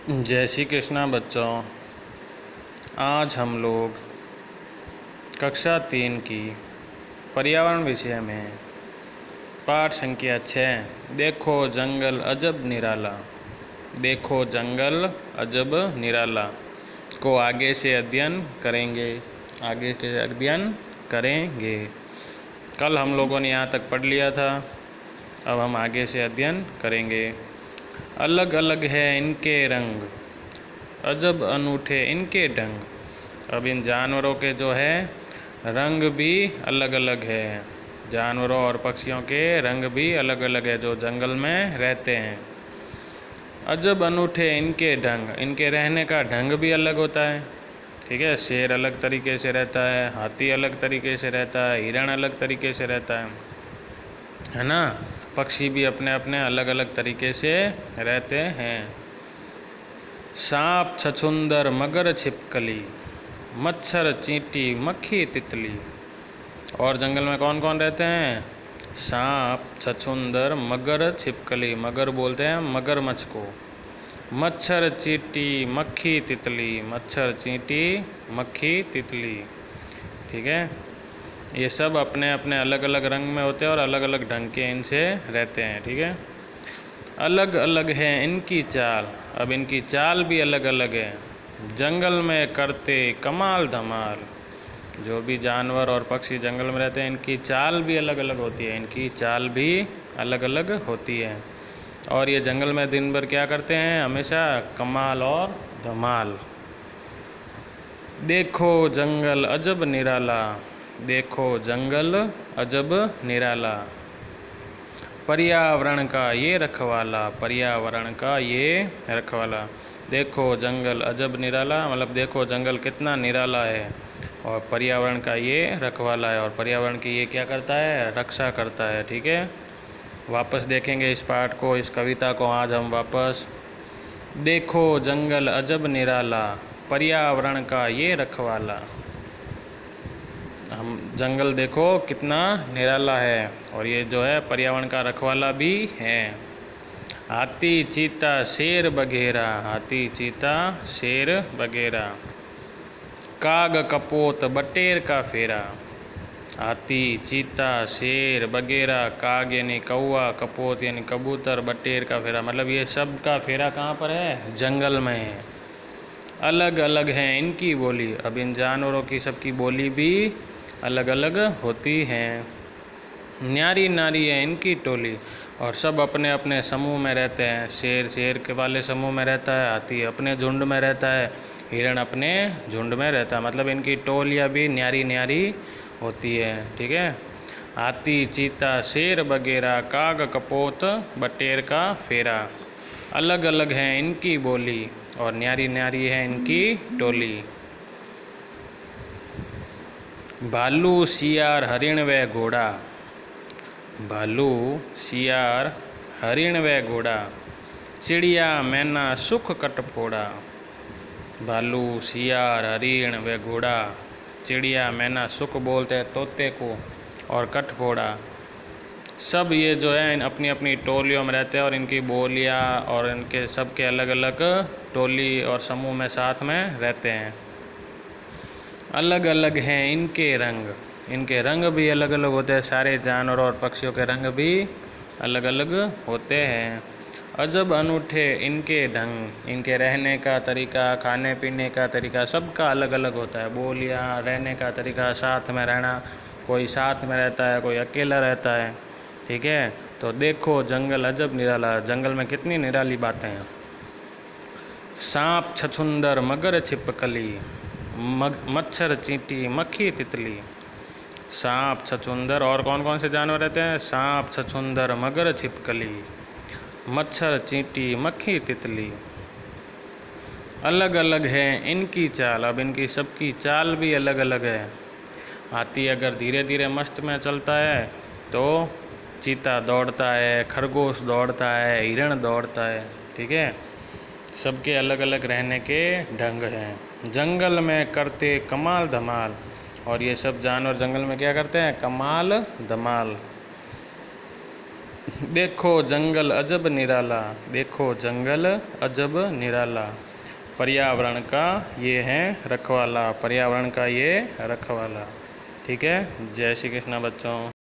जय श्री कृष्णा बच्चों। आज हम लोग कक्षा 3 की पर्यावरण विषय में पाठ संख्या 6 देखो जंगल अजब निराला, देखो जंगल अजब निराला को आगे से अध्ययन करेंगे। आगे से अध्ययन करेंगे। कल हम लोगों ने यहाँ तक पढ़ लिया था, अब हम आगे से अध्ययन करेंगे। अलग अलग है इनके रंग, अजब अनूठे इनके ढंग। अब इन जानवरों के जो है रंग भी अलग अलग है। जानवरों और पक्षियों के रंग भी अलग अलग है जो जंगल में रहते हैं। अजब अनूठे इनके ढंग, इनके रहने का ढंग भी अलग होता है। ठीक है, शेर अलग तरीके से रहता है, हाथी अलग तरीके से रहता है, हिरण अलग तरीके से रहता है ना। पक्षी भी अपने अपने अलग अलग तरीके से रहते हैं। सांप छछुंदर मगर छिपकली, मच्छर चींटी मक्खी तितली। और जंगल में कौन कौन रहते हैं? सांप छछुंदर मगर छिपकली, मगर बोलते हैं मगरमच्छ को। मच्छर चींटी मक्खी तितली, मच्छर चींटी मक्खी तितली। ठीक है, ये सब अपने अपने अलग अलग रंग में होते हैं और अलग अलग ढंग के इनसे रहते हैं। ठीक है, अलग अलग है इनकी चाल। अब इनकी चाल भी अलग अलग है। जंगल में करते कमाल धमाल। जो भी जानवर और पक्षी जंगल में रहते हैं इनकी चाल भी अलग अलग होती है, इनकी चाल भी अलग अलग होती है। और ये जंगल में दिन भर क्या करते हैं? हमेशा कमाल और धमाल। देखो जंगल अजब निराला, देखो जंगल अजब निराला। पर्यावरण का ये रखवाला, पर्यावरण का ये रखवाला। देखो जंगल अजब निराला, मतलब देखो जंगल कितना निराला है और पर्यावरण का ये रखवाला है। और पर्यावरण की ये क्या करता है? रक्षा करता है। ठीक है, वापस देखेंगे इस पाठ को, इस कविता को आज हम वापस। देखो जंगल अजब निराला, पर्यावरण का ये रखवाला। हम जंगल देखो कितना निराला है और ये जो है पर्यावरण का रखवाला भी है। हाथी चीता शेर बघेरा, हाथी चीता शेर बघेरा। काग कपोत बटेर का फेरा। हाथी चीता शेर बघेरा, काग यानी कौआ, कपोत यानी कबूतर, बटेर का फेरा, मतलब ये सब का फेरा कहाँ पर है? जंगल में है। अलग अलग है इनकी बोली। अब इन जानवरों की सबकी बोली भी अलग अलग होती हैं। न्यारी नारी है इनकी टोली और सब अपने अपने समूह में रहते हैं। शेर शेर के वाले समूह में रहता है, हाथी अपने झुंड में रहता है, हिरण अपने झुंड में रहता है। मतलब इनकी टोलियाँ भी न्यारी न्यारी होती है। ठीक है, हाथी चीता शेर बघेरा, काग कपोत बटेर का फेरा। अलग अलग है इनकी बोली और न्यारी न्यारी है इनकी टोली। भालू सियार हरिण व घोड़ा, भालू सियार हरिण व घोड़ा। चिड़िया मैना सुख कटफोड़ा। भालू सियार हरिण व घोड़ा। चिड़िया मैना सुख बोलते हैं तोते को और कटफोड़ा। सब ये जो है अपनी अपनी टोलियों में रहते हैं और इनकी बोलियाँ और इनके सबके अलग अलग टोली और समूह में साथ में रहते हैं। अलग अलग हैं इनके रंग, इनके रंग भी अलग अलग होते हैं। सारे जानवरों और पक्षियों के रंग भी अलग अलग होते हैं। अजब अनूठे इनके ढंग, इनके रहने का तरीका, खाने पीने का तरीका सबका अलग अलग होता है। बोलियाँ, रहने का तरीका, साथ में रहना, कोई साथ में रहता है, कोई अकेला रहता है। ठीक है, तो देखो जंगल अजब निराला, जंगल में कितनी निराली बातें हैं। सांप छछुंदर मगर छिपकली, मच्छर चींटी मक्खी तितली। सांप छछुंदर और कौन कौन से जानवर रहते हैं? सांप छछुंदर मगर छिपकली, मच्छर चींटी मक्खी तितली। अलग अलग है इनकी चाल। अब इनकी सबकी चाल भी अलग अलग है। हाथी अगर धीरे धीरे मस्त में चलता है तो चीता दौड़ता है, खरगोश दौड़ता है, हिरण दौड़ता है। ठीक है, सबके अलग अलग रहने के ढंग हैं। जंगल में करते कमाल धमाल और ये सब जानवर जंगल में क्या करते हैं? कमाल धमाल। देखो जंगल अजब निराला, देखो जंगल अजब निराला। पर्यावरण का ये है रखवाला, पर्यावरण का ये रखवाला। ठीक है। जय श्री कृष्ण बच्चों।